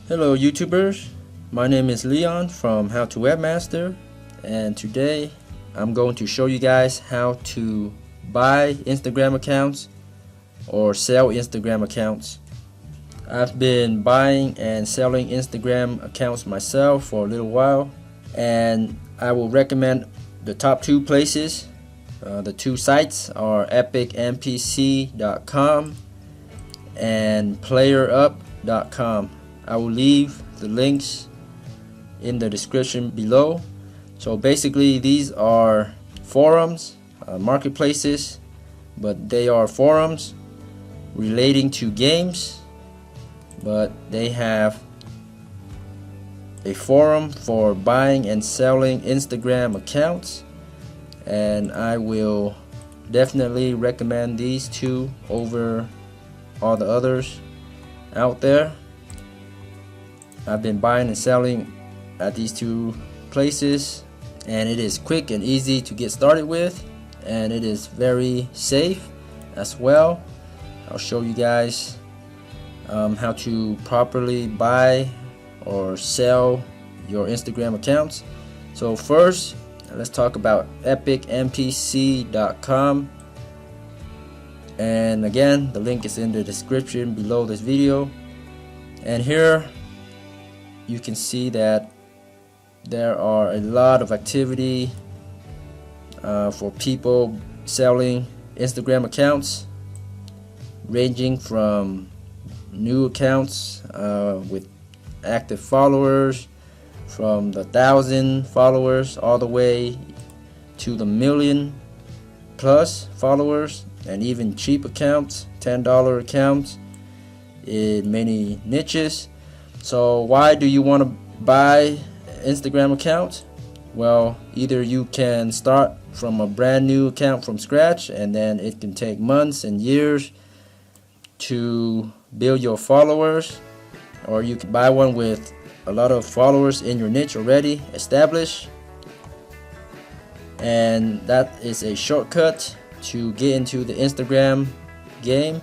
Hello YouTubers, my name is Leon from How to Webmaster, and today I'm going to show you guys how to buy Instagram accounts or sell Instagram accounts. I've been buying and selling Instagram accounts myself for a little while, and I will recommend the top two places. The two sites are Epicnpc.com and Playerup.com. I will leave the links in the description below. So basically these are forums, marketplaces, but they are forums relating to games, but they have a forum for buying and selling Instagram accounts, and I will definitely recommend these two over all the others out there. I've been buying and selling at these two places, and it is quick and easy to get started with, and it is very safe as well. I'll show you guys how to properly buy or sell your Instagram accounts. So first, let's talk about Epicnpc.com, and again the link is in the description below this video. And here you can see that there are a lot of activity for people selling Instagram accounts, ranging from new accounts with active followers from the 1,000 followers all the way to the 1,000,000+ followers, and even cheap accounts, $10 accounts in many niches. So why do you want to buy Instagram account? Well, either you can start from a brand new account from scratch, and then it can take months and years to build your followers, or you can buy one with a lot of followers in your niche already established, and that is a shortcut to get into the Instagram game.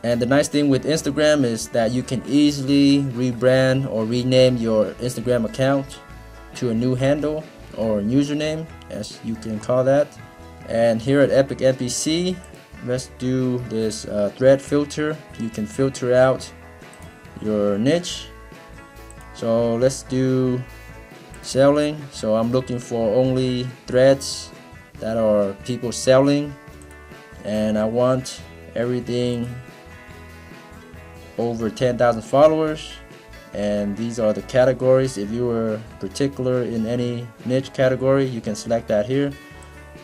And the nice thing with Instagram is that you can easily rebrand or rename your Instagram account to a new handle or username, as you can call that. And here at Epicnpc, let's do this thread filter. You can filter out your niche. So let's do selling. So I'm looking for only threads that are people selling, and I want everything over 10,000 followers. And these are the categories. If you were particular in any niche category, you can select that here.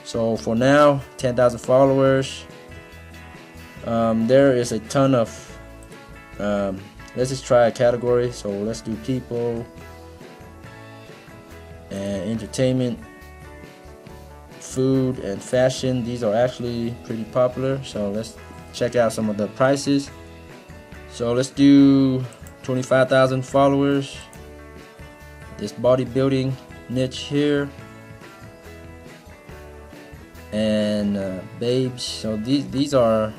So for now, 10,000 followers. There is a ton of let's just try a category. So let's do people and entertainment, food and fashion. These are actually pretty popular, so let's check out some of the prices. So let's do 25,000 followers, this bodybuilding niche here, and babes. So these are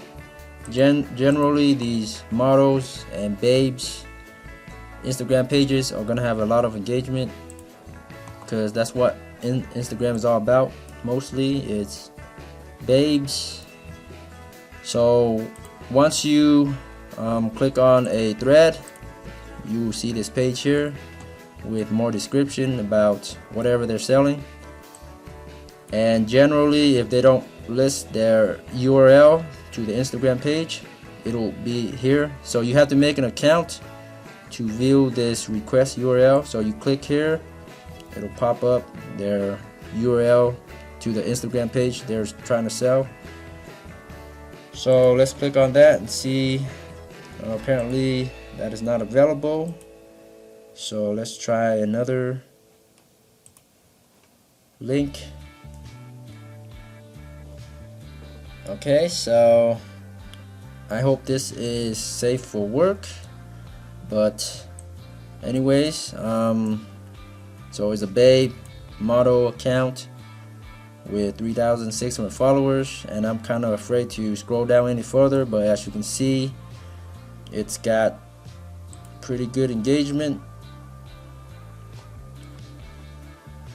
generally these models and babes Instagram pages are gonna have a lot of engagement, because that's what Instagram is all about. Mostly it's babes. So once you click on a thread, you will see this page here with more description about whatever they're selling. And generally, if they don't list their URL to the Instagram page, it'll be here. So you have to make an account to view this request URL. So you click here, it'll pop up their URL to the Instagram page they're trying to sell. So let's click on that and see. Apparently that is not available, so let's try another link. Okay, so I hope this is safe for work, but anyways, so it's a babe model account with 3,600 followers, and I'm kind of afraid to scroll down any further, but as you can see, it's got pretty good engagement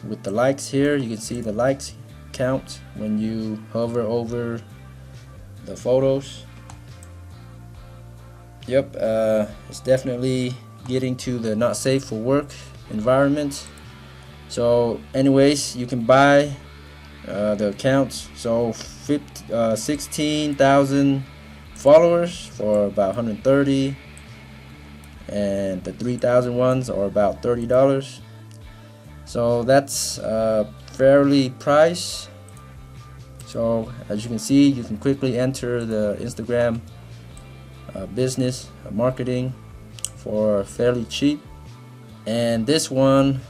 with the likes here. You can see the likes count when you hover over the photos. Yep, it's definitely getting to the not safe for work environment. So anyways, you can buy the accounts. So 16,000 followers for about 130, and the 3,000 ones are about $30. So that's fairly priced. So as you can see, you can quickly enter the Instagram business marketing for fairly cheap. And this one,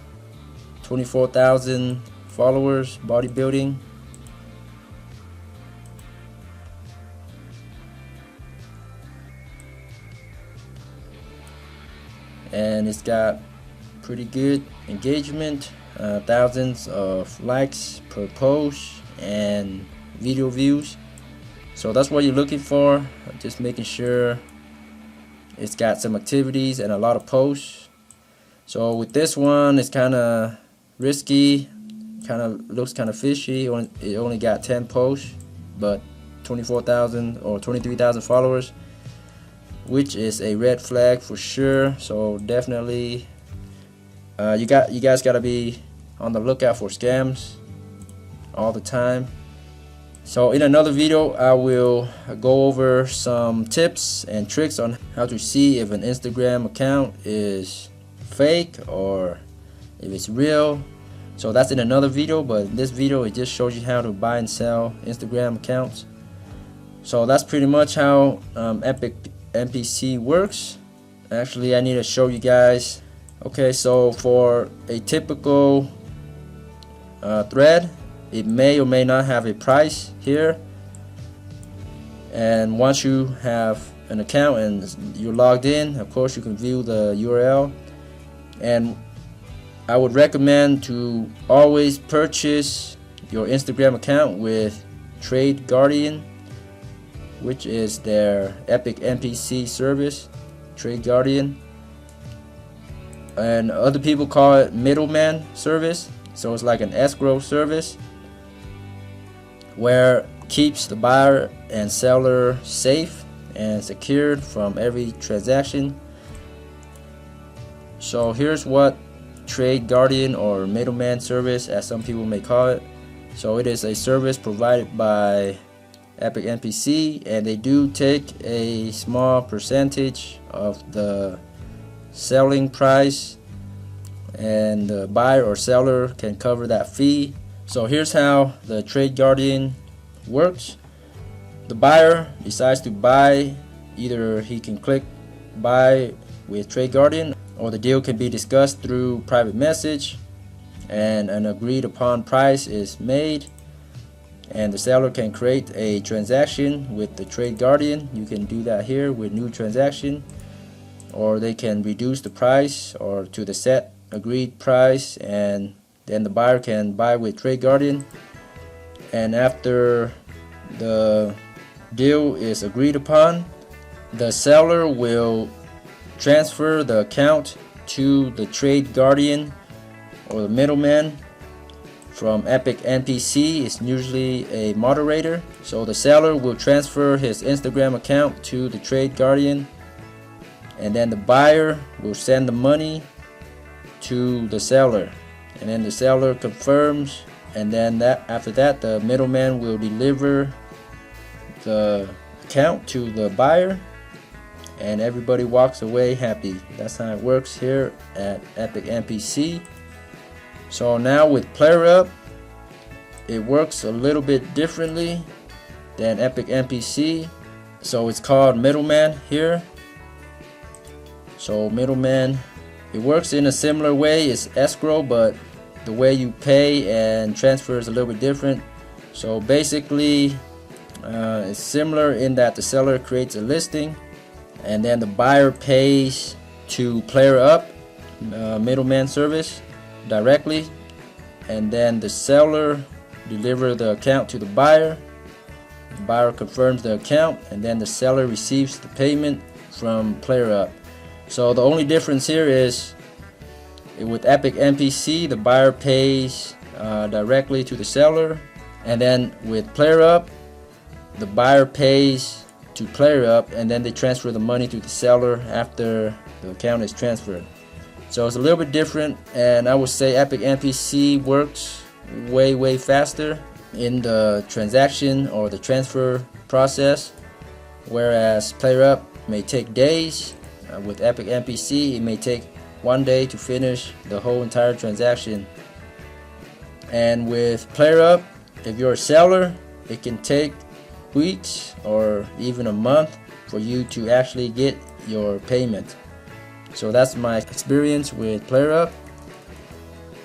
24,000 followers, bodybuilding. And it's got pretty good engagement, thousands of likes per post and video views. So that's what you're looking for, just making sure it's got some activities and a lot of posts. So with this one, it's kind of risky, kind of looks kind of fishy. It only got 10 posts, but 24,000 or 23,000 followers, which is a red flag for sure. So definitely you guys got to be on the lookout for scams all the time. So in another video, I will go over some tips and tricks on how to see if an Instagram account is fake or if it's real. So that's in another video, but in this video it just shows you how to buy and sell Instagram accounts. So that's pretty much how Epicnpc works. Actually, I need to show you guys. Okay, so for a typical thread, it may or may not have a price here, and once you have an account and you're logged in, of course you can view the URL. And I would recommend to always purchase your Instagram account with Trade Guardian, which is their Epicnpc service, Trade Guardian, and other people call it middleman service. So it's like an escrow service where keeps the buyer and seller safe and secured from every transaction. So here's what Trade Guardian, or middleman service as some people may call it. So it is a service provided by Epicnpc, and they do take a small percentage of the selling price, and the buyer or seller can cover that fee. So here's how the Trade Guardian works. The buyer decides to buy, either he can click buy with Trade Guardian, or the deal can be discussed through private message and an agreed upon price is made, and the seller can create a transaction with the Trade Guardian. You can do that here with new transaction, or they can reduce the price or to the set agreed price, and then the buyer can buy with Trade Guardian. And after the deal is agreed upon, the seller will transfer the account to the Trade Guardian or the middleman from Epicnpc. It's usually a moderator. So the seller will transfer his Instagram account to the Trade Guardian, and then the buyer will send the money to the seller, and then the seller confirms, and then after that the middleman will deliver the account to the buyer, and everybody walks away happy. That's how it works here at Epicnpc. So now with Playerup, it works a little bit differently than Epicnpc. So it's called middleman here. So middleman, it works in a similar way. It's escrow, but the way you pay and transfer is a little bit different. So basically it's similar in that the seller creates a listing, and then the buyer pays to Playerup middleman service directly, and then the seller delivers the account to the buyer. The buyer confirms the account, and then the seller receives the payment from Playerup. So the only difference here is with Epicnpc, the buyer pays directly to the seller, and then with Playerup, the buyer pays to Playerup, and then they transfer the money to the seller after the account is transferred. So it's a little bit different, and I would say Epicnpc works way faster in the transaction or the transfer process, whereas Playerup may take days. With Epicnpc, it may take 1 day to finish the whole entire transaction. And with Playerup, if you're a seller, it can take weeks or even a month for you to actually get your payment. So that's my experience with Playerup.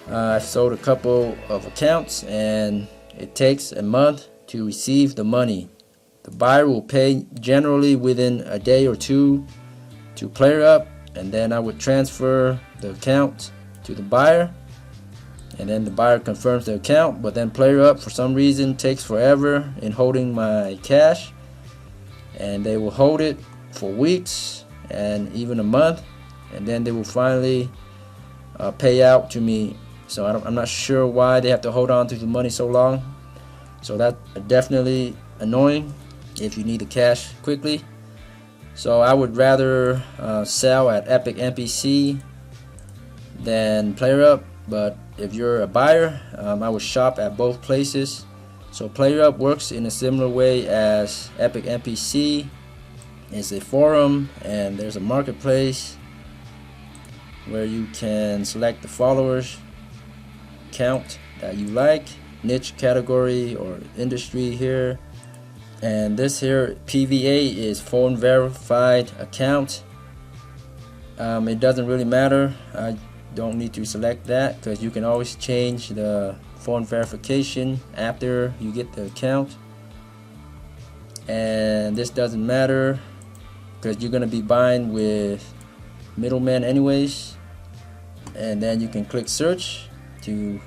I've sold a couple of accounts, and it takes a month to receive the money. The buyer will pay generally within a day or two to Playerup, and then I would transfer the account to the buyer, and then the buyer confirms the account. But then Playerup, for some reason, takes forever in holding my cash, and they will hold it for weeks and even a month, and then they will finally pay out to me. So I'm not sure why they have to hold on to the money so long. So that's definitely annoying if you need the cash quickly. So I would rather sell at Epicnpc than Playerup. But if you're a buyer, I would shop at both places. So Playerup works in a similar way as Epicnpc. It's a forum, and there's a marketplace where you can select the followers count that you like, niche category or industry here. And this here PVA is phone verified account. It doesn't really matter. I don't need to select that because you can always change the phone verification after you get the account. And this doesn't matter because you're gonna be buying with middleman anyways. And then you can click search to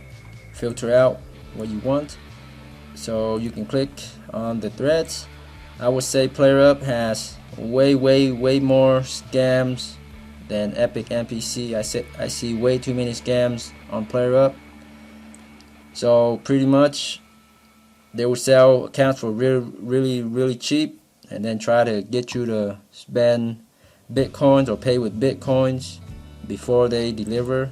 filter out what you want. So you can click on the threads. I would say Playerup has way more scams than Epicnpc. I see way too many scams on Playerup. So pretty much they will sell accounts for really cheap, and then try to get you to spend bitcoins or pay with bitcoins before they deliver.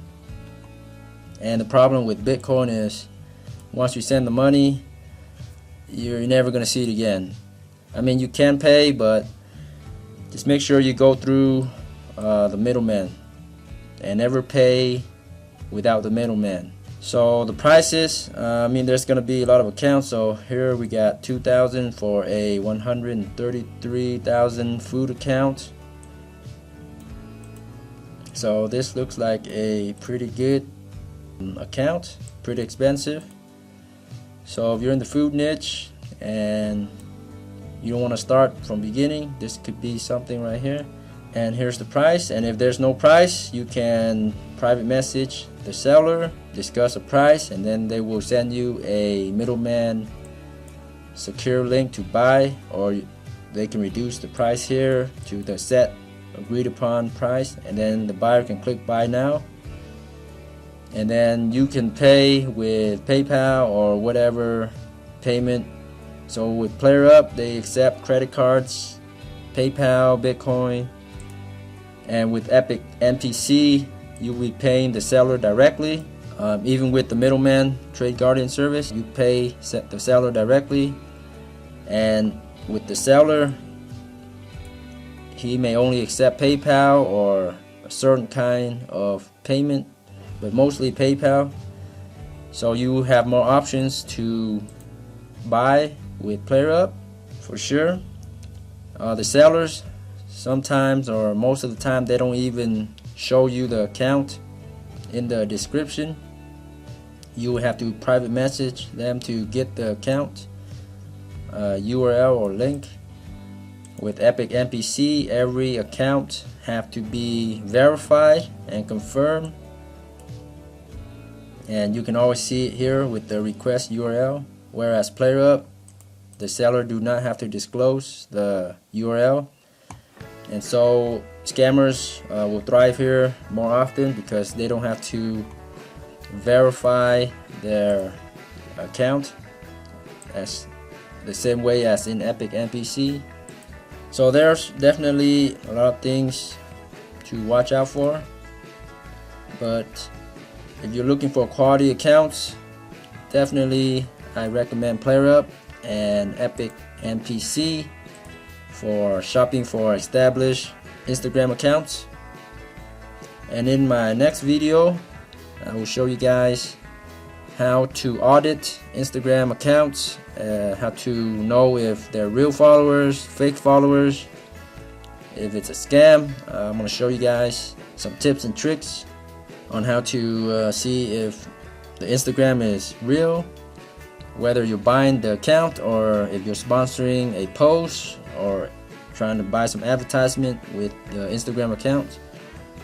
And the problem with Bitcoin is once you send the money, you're never going to see it again. I mean, you can pay, but just make sure you go through the middleman and never pay without the middleman. So the prices, I mean, there's going to be a lot of accounts. So here we got 2,000 for a 133,000 food account. So this looks like a pretty good account, pretty expensive. So if you're in the food niche and you don't want to start from beginning, this could be something right here. And here's the price. And if there's no price, you can private message the seller, discuss a price, and then they will send you a middleman secure link to buy, or they can reduce the price here to the set agreed upon price, and then the buyer can click buy now. And then you can pay with PayPal or whatever payment. So with Playerup, they accept credit cards, PayPal, Bitcoin. And with Epicnpc, you'll be paying the seller directly. Even with the middleman trade guardian service, you pay the seller directly. And with the seller, he may only accept PayPal or a certain kind of payment, but mostly PayPal. So you have more options to buy with Playerup for sure. The sellers sometimes, or most of the time, they don't even show you the account in the description. You will have to private message them to get the account URL or link. With Epicnpc, every account have to be verified and confirmed, and you can always see it here with the request URL. Whereas Playerup, the seller do not have to disclose the URL. and so scammers will thrive here more often because they don't have to verify their account as the same way as in Epicnpc. So there's definitely a lot of things to watch out for, but if you're looking for quality accounts, definitely I recommend Playerup and Epicnpc for shopping for established Instagram accounts. And in my next video, I will show you guys how to audit Instagram accounts, how to know if they're real followers, fake followers, if it's a scam. I'm going to show you guys some tips and tricks on how to see if the Instagram is real, whether you're buying the account or if you're sponsoring a post or trying to buy some advertisement with the Instagram account.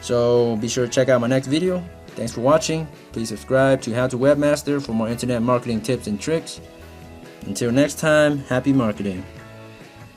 So be sure to check out my next video. Thanks for watching. Please subscribe to How to Webmaster for more internet marketing tips and tricks. Until next time, happy marketing.